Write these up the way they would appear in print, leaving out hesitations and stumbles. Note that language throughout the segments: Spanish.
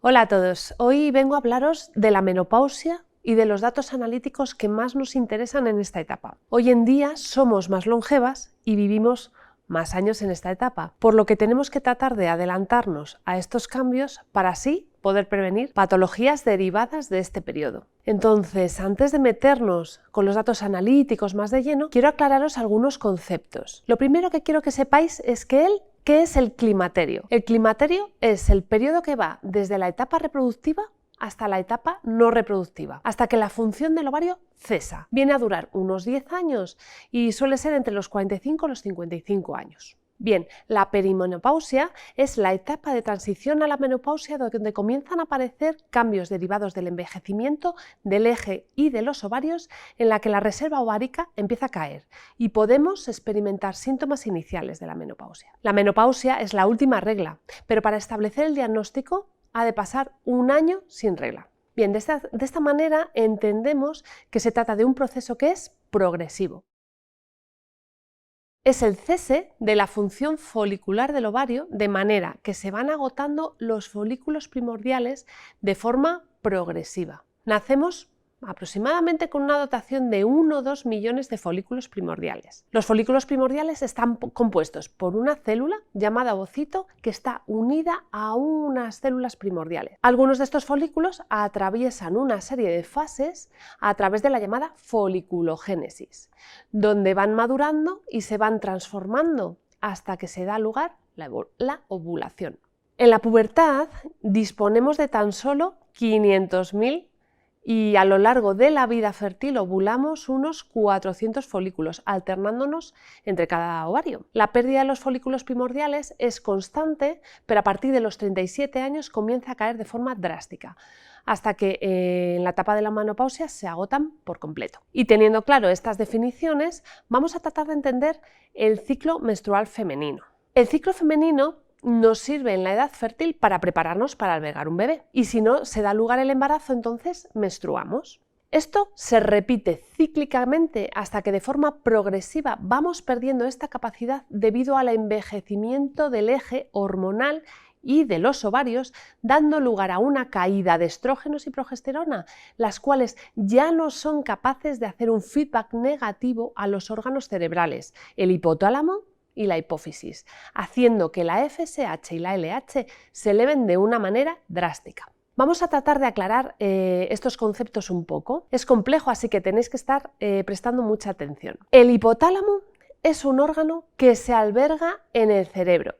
Hola a todos, hoy vengo a hablaros de la menopausia y de los datos analíticos que más nos interesan en esta etapa. Hoy en día somos más longevas y vivimos más años en esta etapa, por lo que tenemos que tratar de adelantarnos a estos cambios para así poder prevenir patologías derivadas de este periodo. Entonces, antes de meternos con los datos analíticos más de lleno, quiero aclararos algunos conceptos. Lo primero que quiero que sepáis es ¿qué es el climaterio? El climaterio es el periodo que va desde la etapa reproductiva hasta la etapa no reproductiva, hasta que la función del ovario cesa. Viene a durar unos 10 años y suele ser entre los 45 y los 55 años. Bien, la perimenopausia es la etapa de transición a la menopausia donde comienzan a aparecer cambios derivados del envejecimiento del eje y de los ovarios, en la que la reserva ovárica empieza a caer y podemos experimentar síntomas iniciales de la menopausia. La menopausia es la última regla, pero para establecer el diagnóstico ha de pasar un año sin regla. Bien, de esta manera entendemos que se trata de un proceso que es progresivo. Es el cese de la función folicular del ovario, de manera que se van agotando los folículos primordiales de forma progresiva. Nacemos aproximadamente con una dotación de 1 o 2 millones de folículos primordiales. Los folículos primordiales están compuestos por una célula llamada ovocito que está unida a unas células primordiales. Algunos de estos folículos atraviesan una serie de fases a través de la llamada foliculogénesis, donde van madurando y se van transformando hasta que se da lugar la ovulación. En la pubertad disponemos de tan solo 500.000 y a lo largo de la vida fértil ovulamos unos 400 folículos, alternándonos entre cada ovario. La pérdida de los folículos primordiales es constante, pero a partir de los 37 años comienza a caer de forma drástica, hasta que en la etapa de la menopausia se agotan por completo. Y teniendo claro estas definiciones, vamos a tratar de entender el ciclo menstrual femenino. El ciclo femenino nos sirve en la edad fértil para prepararnos para albergar un bebé, y si no se da lugar el embarazo, entonces menstruamos. Esto se repite cíclicamente hasta que de forma progresiva vamos perdiendo esta capacidad debido al envejecimiento del eje hormonal y de los ovarios, dando lugar a una caída de estrógenos y progesterona, las cuales ya no son capaces de hacer un feedback negativo a los órganos cerebrales, el hipotálamo y la hipófisis, haciendo que la FSH y la LH se eleven de una manera drástica. Vamos a tratar de aclarar estos conceptos un poco. Es complejo, así que tenéis que estar prestando mucha atención. El hipotálamo es un órgano que se alberga en el cerebro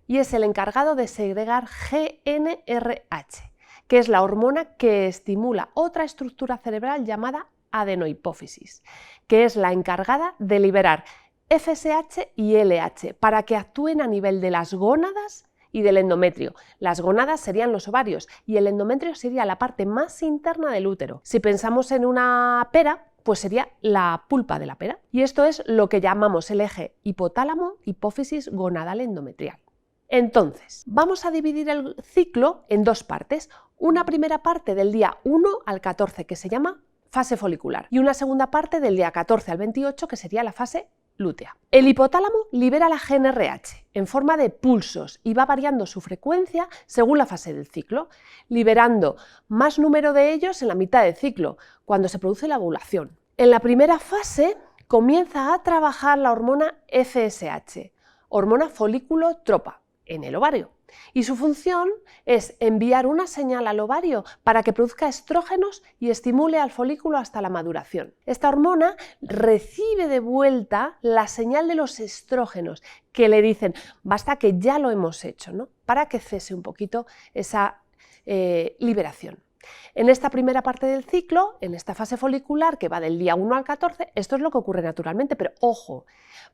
y es el encargado de segregar GnRH, que es la hormona que estimula otra estructura cerebral llamada adenohipófisis, que es la encargada de liberar FSH y LH para que actúen a nivel de las gónadas y del endometrio. Las gónadas serían los ovarios y el endometrio sería la parte más interna del útero. Si pensamos en una pera, pues sería la pulpa de la pera. Y esto es lo que llamamos el eje hipotálamo-hipófisis gonadal endometrial. Entonces, vamos a dividir el ciclo en dos partes. Una primera parte del día 1 al 14, que se llama fase folicular, y una segunda parte del día 14 al 28, que sería la fase lútea. El hipotálamo libera la GnRH en forma de pulsos y va variando su frecuencia según la fase del ciclo, liberando más número de ellos en la mitad del ciclo, cuando se produce la ovulación. En la primera fase comienza a trabajar la hormona FSH, hormona folículo tropa, en el ovario. Y su función es enviar una señal al ovario para que produzca estrógenos y estimule al folículo hasta la maduración. Esta hormona recibe de vuelta la señal de los estrógenos que le dicen, basta que ya lo hemos hecho, ¿no? Para que cese un poquito esa liberación. En esta primera parte del ciclo, en esta fase folicular que va del día 1 al 14, esto es lo que ocurre naturalmente, pero ojo,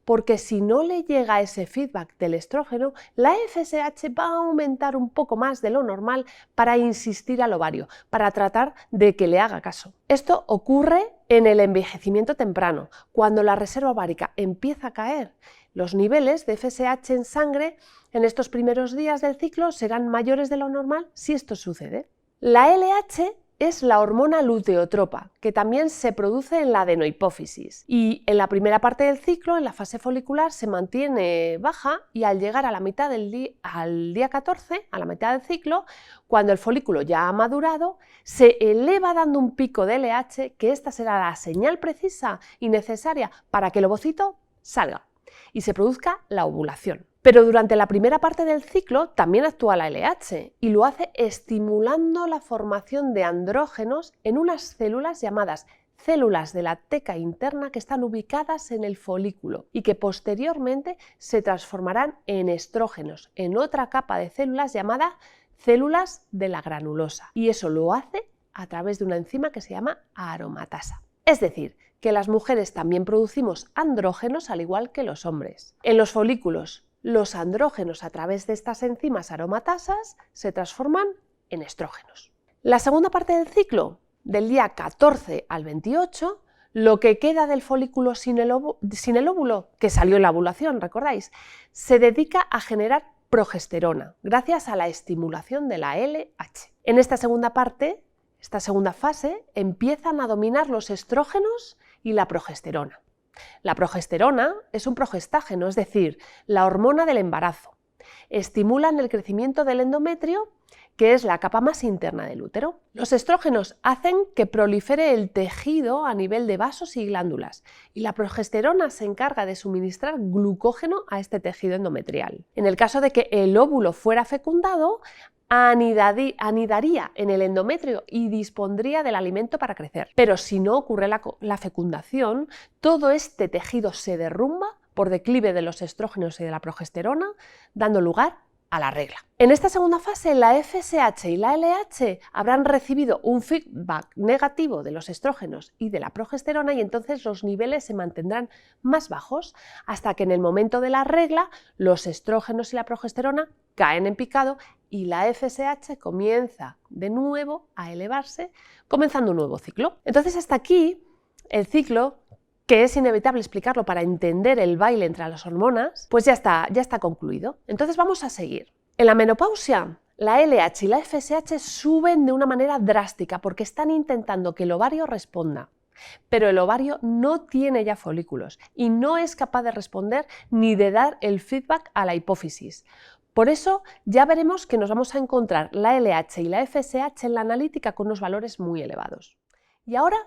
porque si no le llega ese feedback del estrógeno, la FSH va a aumentar un poco más de lo normal para insistir al ovario, para tratar de que le haga caso. Esto ocurre en el envejecimiento temprano, cuando la reserva ovárica empieza a caer. Los niveles de FSH en sangre en estos primeros días del ciclo serán mayores de lo normal si esto sucede. La LH es la hormona luteotropa, que también se produce en la adenohipófisis. Y en la primera parte del ciclo, en la fase folicular, se mantiene baja y al llegar a la mitad al día 14, a la mitad del ciclo, cuando el folículo ya ha madurado, se eleva dando un pico de LH, que esta será la señal precisa y necesaria para que el ovocito salga y se produzca la ovulación. Pero durante la primera parte del ciclo también actúa la LH y lo hace estimulando la formación de andrógenos en unas células llamadas células de la teca interna que están ubicadas en el folículo y que posteriormente se transformarán en estrógenos, en otra capa de células llamada células de la granulosa. Y eso lo hace a través de una enzima que se llama aromatasa. Es decir, que las mujeres también producimos andrógenos al igual que los hombres. En los folículos, los andrógenos a través de estas enzimas aromatasas se transforman en estrógenos. La segunda parte del ciclo, del día 14 al 28, lo que queda del folículo sin el óvulo, que salió en la ovulación, ¿recordáis?, se dedica a generar progesterona, gracias a la estimulación de la LH. En esta segunda parte, esta segunda fase, empiezan a dominar los estrógenos y la progesterona. La progesterona es un progestágeno, es decir, la hormona del embarazo. Estimulan el crecimiento del endometrio, que es la capa más interna del útero. Los estrógenos hacen que prolifere el tejido a nivel de vasos y glándulas, y la progesterona se encarga de suministrar glucógeno a este tejido endometrial. En el caso de que el óvulo fuera fecundado, anidaría en el endometrio y dispondría del alimento para crecer. Pero si no ocurre la fecundación, todo este tejido se derrumba por declive de los estrógenos y de la progesterona, dando lugar a la regla. En esta segunda fase, la FSH y la LH habrán recibido un feedback negativo de los estrógenos y de la progesterona y entonces los niveles se mantendrán más bajos hasta que en el momento de la regla los estrógenos y la progesterona caen en picado y la FSH comienza de nuevo a elevarse, comenzando un nuevo ciclo. Entonces hasta aquí el ciclo, que es inevitable explicarlo para entender el baile entre las hormonas, pues ya está concluido. Entonces vamos a seguir. En la menopausia, la LH y la FSH suben de una manera drástica porque están intentando que el ovario responda. Pero el ovario no tiene ya folículos y no es capaz de responder ni de dar el feedback a la hipófisis. Por eso ya veremos que nos vamos a encontrar la LH y la FSH en la analítica con unos valores muy elevados. Y ahora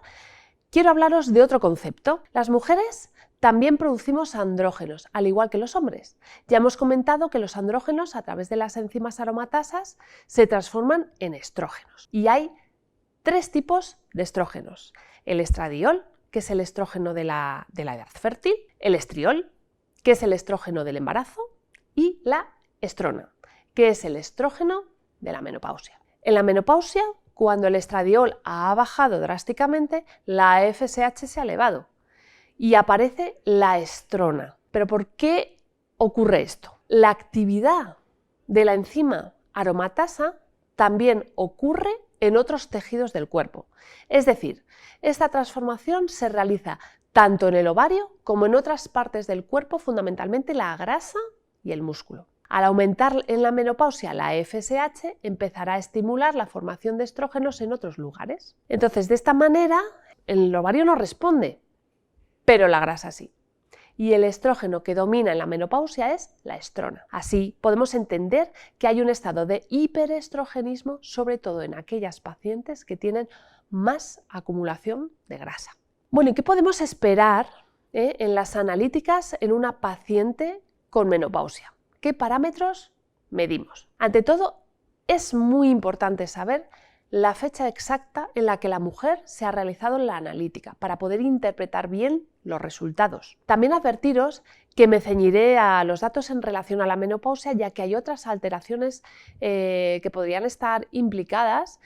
quiero hablaros de otro concepto. Las mujeres también producimos andrógenos, al igual que los hombres. Ya hemos comentado que los andrógenos, a través de las enzimas aromatasas, se transforman en estrógenos. Y hay tres tipos de estrógenos. El estradiol, que es el estrógeno de la edad fértil, el estriol, que es el estrógeno del embarazo, y la estrona, que es el estrógeno de la menopausia. En la menopausia, cuando el estradiol ha bajado drásticamente, la FSH se ha elevado y aparece la estrona. ¿Pero por qué ocurre esto? La actividad de la enzima aromatasa también ocurre en otros tejidos del cuerpo. Es decir, esta transformación se realiza tanto en el ovario como en otras partes del cuerpo, fundamentalmente la grasa y el músculo. Al aumentar en la menopausia la FSH, empezará a estimular la formación de estrógenos en otros lugares. Entonces, de esta manera, el ovario no responde, pero la grasa sí. Y el estrógeno que domina en la menopausia es la estrona. Así podemos entender que hay un estado de hiperestrogenismo, sobre todo en aquellas pacientes que tienen más acumulación de grasa. Bueno, ¿y qué podemos esperar en las analíticas en una paciente con menopausia? ¿Qué parámetros medimos? Ante todo, es muy importante saber la fecha exacta en la que la mujer se ha realizado la analítica para poder interpretar bien los resultados. También advertiros que me ceñiré a los datos en relación a la menopausia, ya que hay otras alteraciones que podrían estar implicadas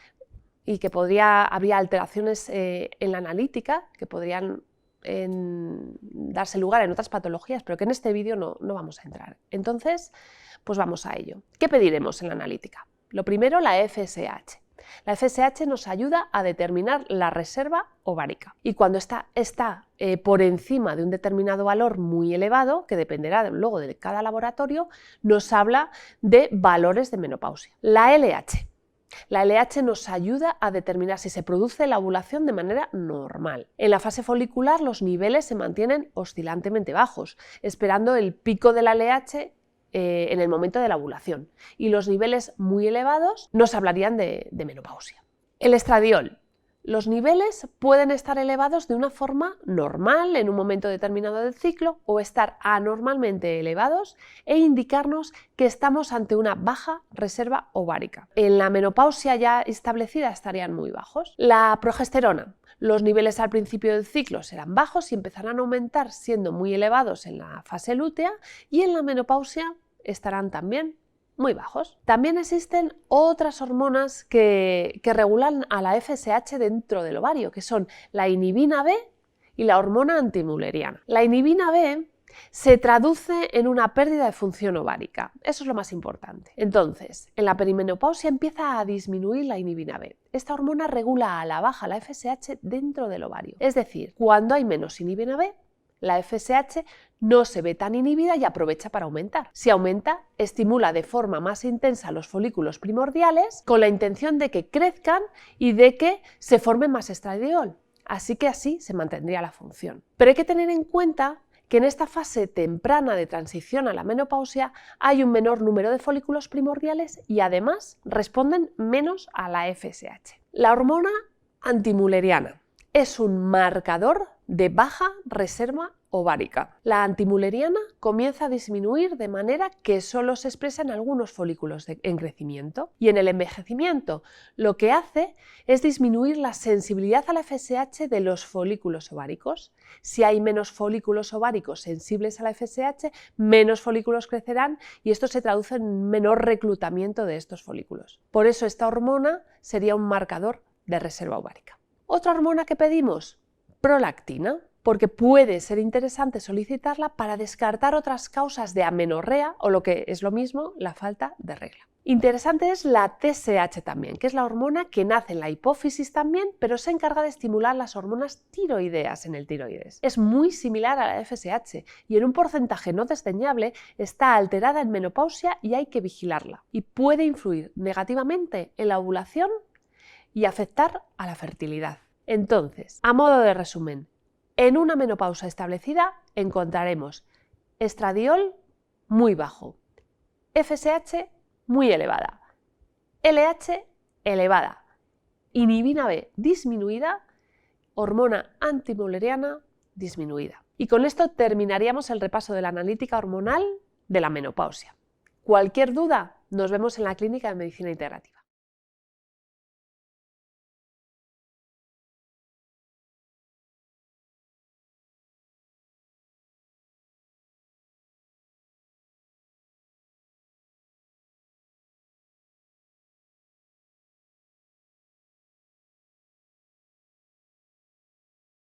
y que habría alteraciones en la analítica que podrían darse lugar en otras patologías, pero que en este vídeo no vamos a entrar. Entonces, pues vamos a ello. ¿Qué pediremos en la analítica? Lo primero, la FSH. La FSH nos ayuda a determinar la reserva ovárica y cuando está por encima de un determinado valor muy elevado, que dependerá luego de cada laboratorio, nos habla de valores de menopausia. La LH. La LH nos ayuda a determinar si se produce la ovulación de manera normal. En la fase folicular los niveles se mantienen oscilantemente bajos, esperando el pico de la LH en el momento de la ovulación, y los niveles muy elevados nos hablarían de menopausia. El estradiol. Los niveles pueden estar elevados de una forma normal en un momento determinado del ciclo o estar anormalmente elevados e indicarnos que estamos ante una baja reserva ovárica. En la menopausia ya establecida estarían muy bajos. La progesterona. Los niveles al principio del ciclo serán bajos y empezarán a aumentar siendo muy elevados en la fase lútea, y en la menopausia estarán también muy bajos. También existen otras hormonas que regulan a la FSH dentro del ovario, que son la inhibina B y la hormona antimülleriana. La inhibina B se traduce en una pérdida de función ovárica. Eso es lo más importante. Entonces, en la perimenopausia empieza a disminuir la inhibina B. Esta hormona regula a la baja la FSH dentro del ovario. Es decir, cuando hay menos inhibina B, la FSH no se ve tan inhibida y aprovecha para aumentar. Si aumenta, estimula de forma más intensa los folículos primordiales con la intención de que crezcan y de que se forme más estradiol. Así que así se mantendría la función. Pero hay que tener en cuenta que en esta fase temprana de transición a la menopausia hay un menor número de folículos primordiales y además responden menos a la FSH. La hormona antimülleriana es un marcador de baja reserva ovárica. La antimülleriana comienza a disminuir de manera que solo se expresa en algunos folículos en crecimiento, y en el envejecimiento lo que hace es disminuir la sensibilidad a la FSH de los folículos ováricos. Si hay menos folículos ováricos sensibles a la FSH, menos folículos crecerán y esto se traduce en menor reclutamiento de estos folículos. Por eso esta hormona sería un marcador de reserva ovárica. ¿Otra hormona que pedimos? Prolactina, porque puede ser interesante solicitarla para descartar otras causas de amenorrea o, lo que es lo mismo, la falta de regla. Interesante es la TSH también, que es la hormona que nace en la hipófisis también, pero se encarga de estimular las hormonas tiroideas en el tiroides. Es muy similar a la FSH y en un porcentaje no desdeñable está alterada en menopausia y hay que vigilarla. Y puede influir negativamente en la ovulación y afectar a la fertilidad. Entonces, a modo de resumen, en una menopausia establecida encontraremos estradiol muy bajo, FSH muy elevada, LH elevada, inhibina B disminuida, hormona antimülleriana disminuida. Y con esto terminaríamos el repaso de la analítica hormonal de la menopausia. Cualquier duda, nos vemos en la Clínica de Medicina Integrativa.